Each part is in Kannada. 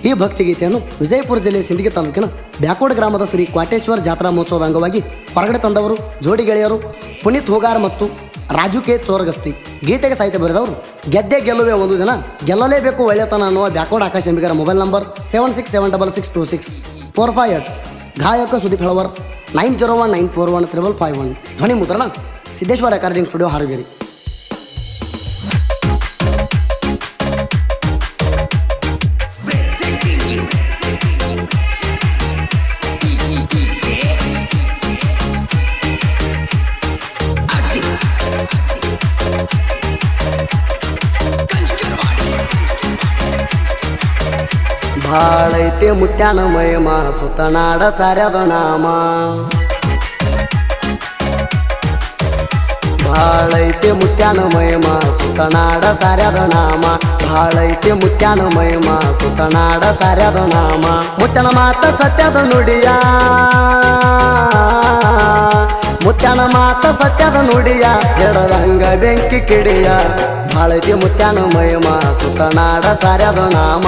ಈ ಭಕ್ತಿಗೀತೆಯನ್ನು ವಿಜಯಪುರ ಜಿಲ್ಲೆಯ ಸಿಂದಗಿ ತಾಲೂಕಿನ ಬ್ಯಾಕೋಡ್ ಗ್ರಾಮದ ಶ್ರೀ ಕ್ವಾಟೇಶ್ವರ ಜಾತ್ರಾ ಮಹೋತ್ಸವದ ಅಂಗವಾಗಿ ಹೊರಗಡೆ ತಂದವರು ಜೋಡಿ ಗೆಳೆಯರು ಪುನೀತ್ ಹೋಗಾರ್ ಮತ್ತು ರಾಜು ಕೆ ಚೋರಗಸ್ತಿ. ಗೀತೆಗೆ ಸಾಹಿತ್ಯ ಬರೆದವರು ಗೆದ್ದೆ ಗೆಲ್ಲುವೆ ಒಂದು ದಿನ ಗೆಲ್ಲಲೇಬೇಕು ಒಳ್ಳೆತನ ಅನ್ನುವ ಬ್ಯಾಕೋಡ್ ಆಕಾಶ ಎಂಬಿಗರ ಮೊಬೈಲ್ ನಂಬರ್ 7676262458. ಗಾಯಕ ಸುದೀಪ್ ಹೆಳವರ್ 9019413551. ಧ್ವನಿ ಮುದ್ರಣ ಸಿದ್ದೇಶ್ವರ ರೆಕಾರ್ಡಿಂಗ್ ಸ್ಟುಡಿಯೋ ಹಾರುಗೇರಿ. ಬಾಳೈತೆ ಮುತ್ಯಾನ ಮಯಮ ಸುತನಾಡ ಸಾರ್ಯದ ನಾಮ. ಬಾಳೈತೆ ಮುತ್ಯಾನ ಮಯಮ ಸುತನಾಡ ಸಾರ್ಯದ ನಾಮ. ಬಾಳೈತೆ ಮುತ್ಯಾನ ಮಯಮ ಸುತನಾಡ ಸಾರ್ಯದ ನಾಮ. ಮುತ್ಯನ ಮಾತ ಸತ್ಯದ ನುಡಿಯ, ಮುತ್ಯನ ಮಾತ ಸತ್ಯದ ನುಡಿಯ, ಎಡದಂಗ ಬೆಂಕಿ ಕಿಡಿಯ. ಬಾಳೈತೆ ಮುತ್ಯಾನ ಮಯಮ ಸುತನಾಡ ಸಾರ್ಯದ ನಾಮ.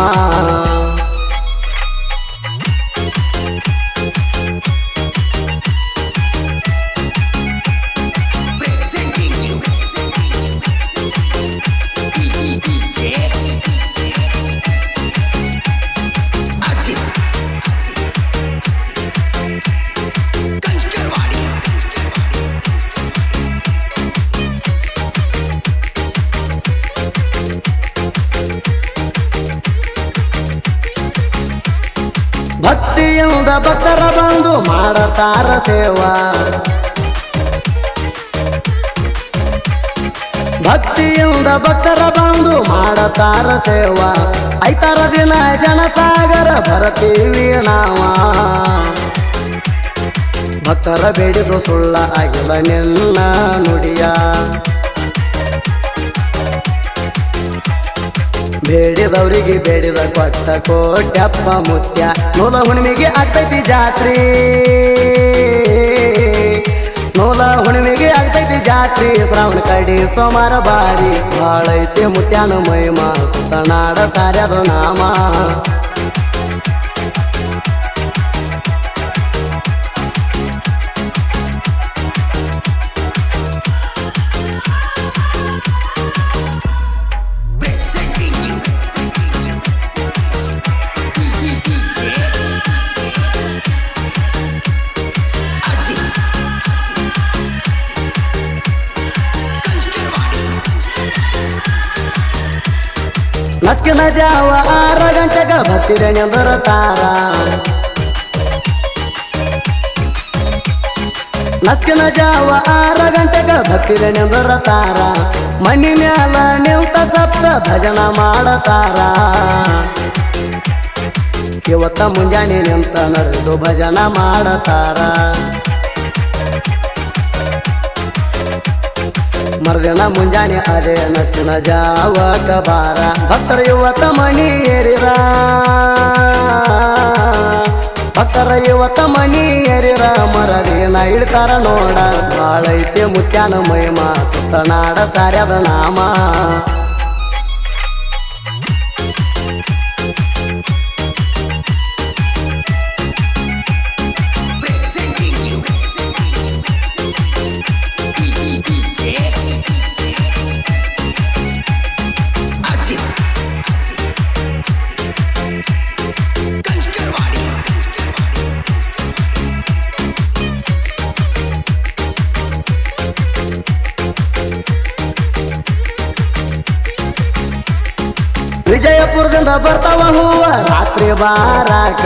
ಭಕ್ತಿಯಿಂದ ಭಕ್ತರ ಬಂದು ಮಾಡತಾರ ಸೇವಾ. ಭಕ್ತಿಯಿಂದ ಭಕ್ತರ ಬಂದು ಮಾಡತಾರ ಸೇವಾ. ಐತಾರ ದಿನ ಜನಸಾಗರ ಬರತೀವಿ ನಾವ. ಭಕ್ತರ ಬೇಡಿದು ಸುಳ್ಳ ಆಗಿಲ್ಲ ನಿನ್ನ ನುಡಿಯ. ಬೇಡಿದವರಿಗೆ ಬೇಡಿದ ಕೊಟ್ಟ ಕೋಟ್ಯಪ್ಪ ಮುತ್ಯ. ನೂಲ ಹುಣ್ಣಿಮೆಗೆ ಆಗ್ತೈತಿ ಜಾತ್ರಿ, ನೂಲ ಹುಣ್ಣಿಮೆಗೆ ಆಗ್ತೈತಿ ಜಾತ್ರಿ. ಶ್ರಾವಣ ಕಡಿ ಸೋಮಾರ ಬಾರಿ. ಬಾಳೈತೆ ಮುತ್ಯಾನ ಮಹಿಮ ಸುತನಾಡ ಸಾರ್ಯದ ನಾಮ. ನಸ್ಕಿನ ಜಾವ 6 ಗಂಟೆಗ ಬತ್ತಿರನೆಂದರ ತಾರ. ನಸ್ಕಿನ ಜಾವ 6 ಗಂಟೆಗ ಬತ್ತಿರನೆಂದರ ತಾರ. ಮಣ್ಣಿ ಮ್ಯಾಲ ನಿಂತ ಸಪ್ತ ಭಜನ ಮಾಡತಾರ. ಇವತ್ತ ಮುಂಜಾನೆ ನಿಂತ ನಡೆದು ಭಜನ ಮಾಡತಾರ. ಮರ್ದಿನ ಮುಂಜಾನೆ ಅದೇ ನಸ್ಕಿನ ಜಾವಕ ಬಾರ. ಭಕ್ತರ ಇವತ್ತ ಮಣಿ ಏರಿರ, ಭಕ್ತರ ಇವತ್ತ ಮಣಿ ಏರಿರ. ಮರದಿನ ಇಳ್ತಾರ ನೋಡ. ಬಾಳೈತೆ ಮುತ್ಯಾನ ಮಹಿಮ ಸುತನಾಡ ಸಾರ್ಯದ ನಾಮ. ವಿಜಯಪುರದಿಂದ ಬರ್ತಾವ ಹೂವ ರಾತ್ರಿ ಬಾರಾಕ.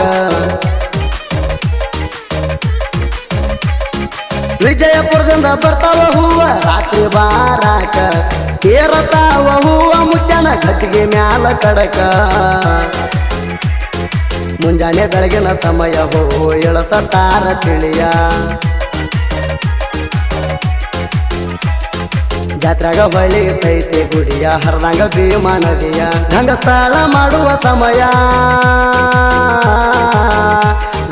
ವಿಜಯಪುರದಿಂದ ಬರ್ತಾವ ಹೂವ ರಾತ್ರಿ ಬಾರಾಕ. ಏರತಾವ ಹೂವ ಮುತ್ಯನ ಗದ್ದಿಗೆ ಮ್ಯಾಲ ಕಡಕ. ಮುಂಜಾನೆ ಬೆಳಗಿನ ಸಮಯ ಹೂವು ಇಳಸತಾರ ತಿಳಿಯ. ಜಾತ್ರಾಗ ಹೊಳಿತೈತೆ ಗುಡಿಯ ಹರಿದಂಗ ಭೀಮಾ ನದಿಯ. ರಂಗಸ್ಥಳ ಮಾಡುವ ಸಮಯ,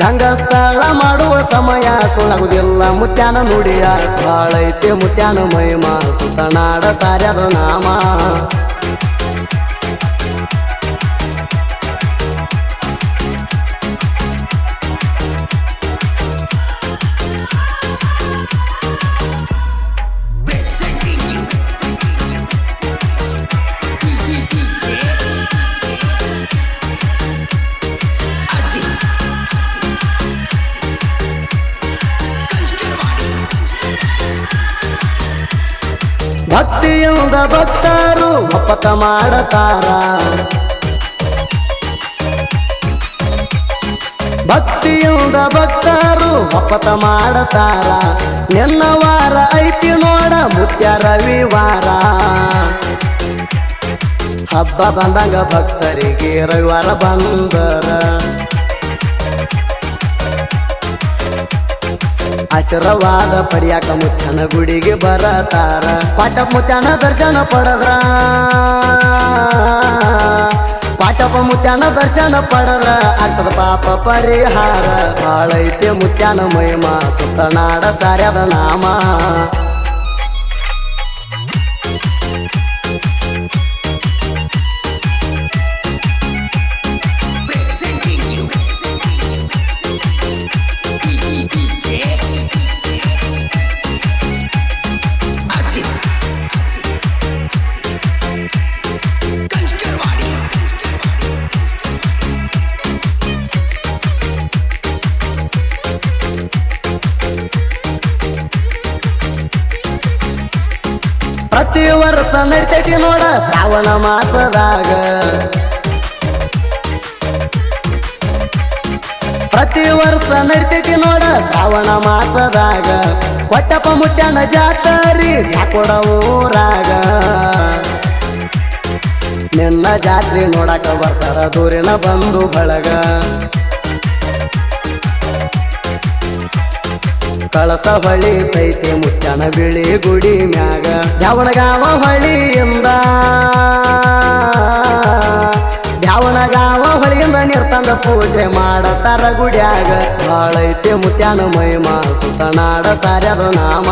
ರಂಗಸ್ಥಳ ಮಾಡುವ ಸಮಯ. ಸುಳ್ಳಾಗುದಿಲ್ಲ ಮುತ್ಯಾನ ನುಡಿಯ. ಬಾಳೈತೆ ಮುತ್ಯಾನ ಮಹಿಮ ಸುತನಾಡ ಸಾರ್ಯದ ನಾಮ. ಭಕ್ತಿಯಿಂದ ಭಕ್ತರು ಒಪ್ಪತ ಮಾಡತಾರ ಭಕ್ತಿಯಿಂದ ಭಕ್ತರು ಒಪ್ಪತ ಮಾಡತಾರ ನಿನ್ನ ವಾರ ಐತಿ ನೋಡ ಮುತ್ಯ ರವಿವಾರ ಹಬ್ಬ ಬಂದಂಗ ಭಕ್ತರಿಗೆ ರವಿವಾರ ಬಂದರ ಆಶೀರ್ವಾದ ಪಡಿಯಾಕ ಮುತ್ಯನ ಗುಡಿಗೆ ಬರತಾರ ಪಾಟಪ್ಪ ಮುತ್ಯನ ದರ್ಶನ ಪಡದ್ರ ಪಾಟಪ್ಪ ಮುತ್ಯನ ದರ್ಶನ ಪಡದ್ರ ಆಗ್ತದ ಪಾಪ ಪರಿಹಾರ ಬಾಳೈತೆ ಮುತ್ಯನ ಮಹಿಮಾ ಸುತ್ತನಾಡ ಸಾರ್ಯದ ನಾಮ ಪ್ರತಿ ವರ್ಷ ನಡಿತೈತಿ ನೋಡ ಶ್ರಾವಣ ಮಾಸದಾಗ ಪ್ರತಿ ವರ್ಷ ನಡಿತೈತಿ ನೋಡ ಶ್ರಾವಣ ಮಾಸದಾಗ ಕೊಟ್ಟಪ್ಪ ಮುತ್ಯನ ಜಾತರಿ ಯಾಕೊಡ ಊರಾಗ ನಿನ್ನ ಜಾತ್ರೆ ನೋಡಕ ಬರ್ತಾರ ದೂರಿನ ಬಂಧು ಬಳಗ ಕಳಸ ಹೊಳಿತೈತಿ ಮುತ್ಯನ ಬಿಳಿ ಗುಡಿ ಮ್ಯಾಗ ದ್ಯಾವಣಗಾವ ಹೊಳಿಯಿಂದ ದ್ಯಾವಣಗಾವ ಹೊಳಿಯಿಂದ ನಿರ್ತಂದ ಪೂಜೆ ಮಾಡತಾರ ಗುಡ್ಯಾಗ ಬಾಳೈತಿ ಮುತ್ಯನ ಮಹಿಮಾ ಸುತ್ತನಾಡ ಸಾರ್ಯದ ನಾಮ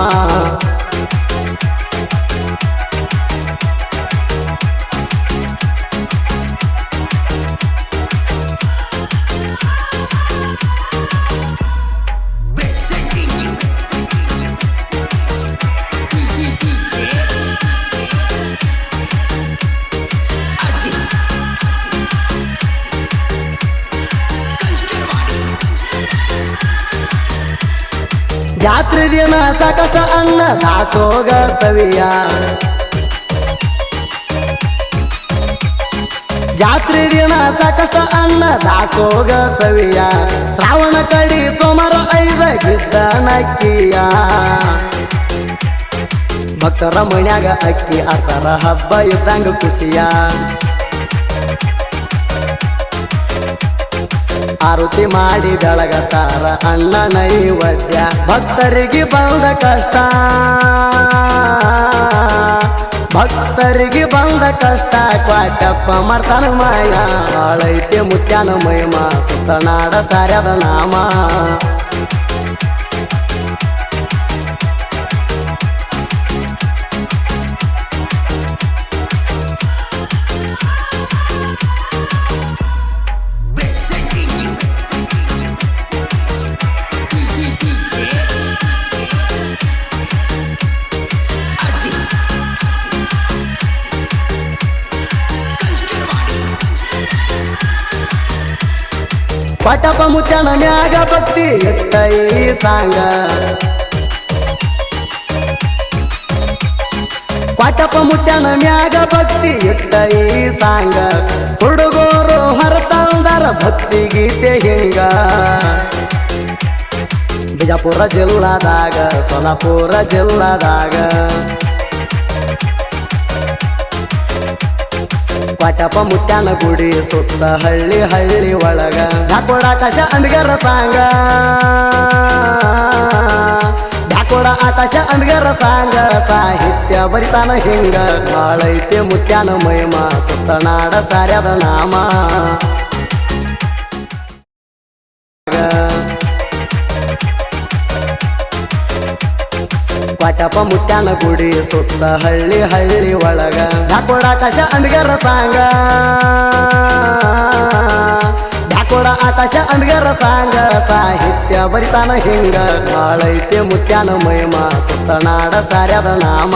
ಜಾತ್ರೆ ದಿನ ಸಾಕಷ್ಟ ಅನ್ನ ದಾಸೋಗ ಸವಿಯ ಜಾತ್ರೆ ದಿನ ಸಾಕಷ್ಟ ಅನ್ನ ದಾಸೋಗ ಸವಿಯ ಶ್ರಾವಣ ಕಡಿ ಸೋಮರ 5 ಗಿದ್ದ ನಕ್ಕಿಯ ಭಕ್ತರ ಮನ್ಯಾಗ ಅಕ್ಕಿ ಆಡ್ತಾರ ಹಬ್ಬ ಇದ್ದಂಗ ಖುಷಿಯ ಆರುತಿ ಮಾಡಿ ಬೆಳಗತಾರ ಅಣ್ಣ ನೈವೇದ್ಯ ಭಕ್ತರಿಗೆ ಬಂದ ಕಷ್ಟ ಭಕ್ತರಿಗೆ ಬಂದ ಕಷ್ಟ ಕ್ವಾಟಪ್ಪ ಮಾಡ್ತಾನ ಮಾಯ ಬಾಳೈತೆ ಮುತ್ಯನ ಮಹಿಮಾ ಸುತ್ತನಾಡ ಸಾರ್ಯದ ನಾಮ ಪಟಪ ಮುತ್ಯನ ಮ್ಯಾಗ ಭಕ್ತಿ ಎಟ್ಟೈ ಸಾಂಗ ಪಟಪ ಮುತ್ಯನ ಮ್ಯಾಗ ಭಕ್ತಿ ಎಟ್ಟೈ ಸಾಂಗ ಹುಡುಗರು ಹೊರತಂದರ ಭಕ್ತಿ ಗೀತೆ ಹಿಂಗ ಬಿಜಾಪುರ ಜಿಲ್ಲಾದಾಗ ಸೋಲಾಪುರ ಜಿಲ್ಲಾದಾಗ ಪಟಪ ಮುತ್ಯನ ಗುಡಿ ಸುತ್ತ ಹಳ್ಳಿ ಹಳ್ಳಿ ಒಳಗ ಬ್ಯಾಕೋಡ ಆಕಾಶ ಅಂಬಿಗರ ಸಾಂಗ ಬ್ಯಾಕೋಡ ಆಕಾಶ ಅಂಬಿಗರ ಸಾಂಗ ಸಾಹಿತ್ಯ ಬರಿತಾನ ಹಿಂಗ ಬಾಳೈತೆ ಮುತ್ಯನ ಮಹಿಮಾ ಸುತ್ತನಾಡ ಸಾರ್ಯದ ನಾಮ ಪಟಪ ಮುತ್ಯನ ಗುಡಿ ಸುತ್ತ ಹಳ್ಳಿ ಹಳ್ಳಿ ಒಳಗ ಬ್ಯಾಕೋಡ ಆಕಾಶ ಅಂಬಿಗರ ಸಾಂಗ ಬ್ಯಾಕೋಡ ಆಕಾಶ ಅಂಬಿಗರ ಸಾಂಗ ಸಾಹಿತ್ಯ ಬರಿತಾನ ಹಿಂಗ ಬಾಳೈತೆ ಮುತ್ಯನ ಮಹಿಮಾ ಸುತ್ತನಾಡ ಸಾರ್ಯದ ನಾಮ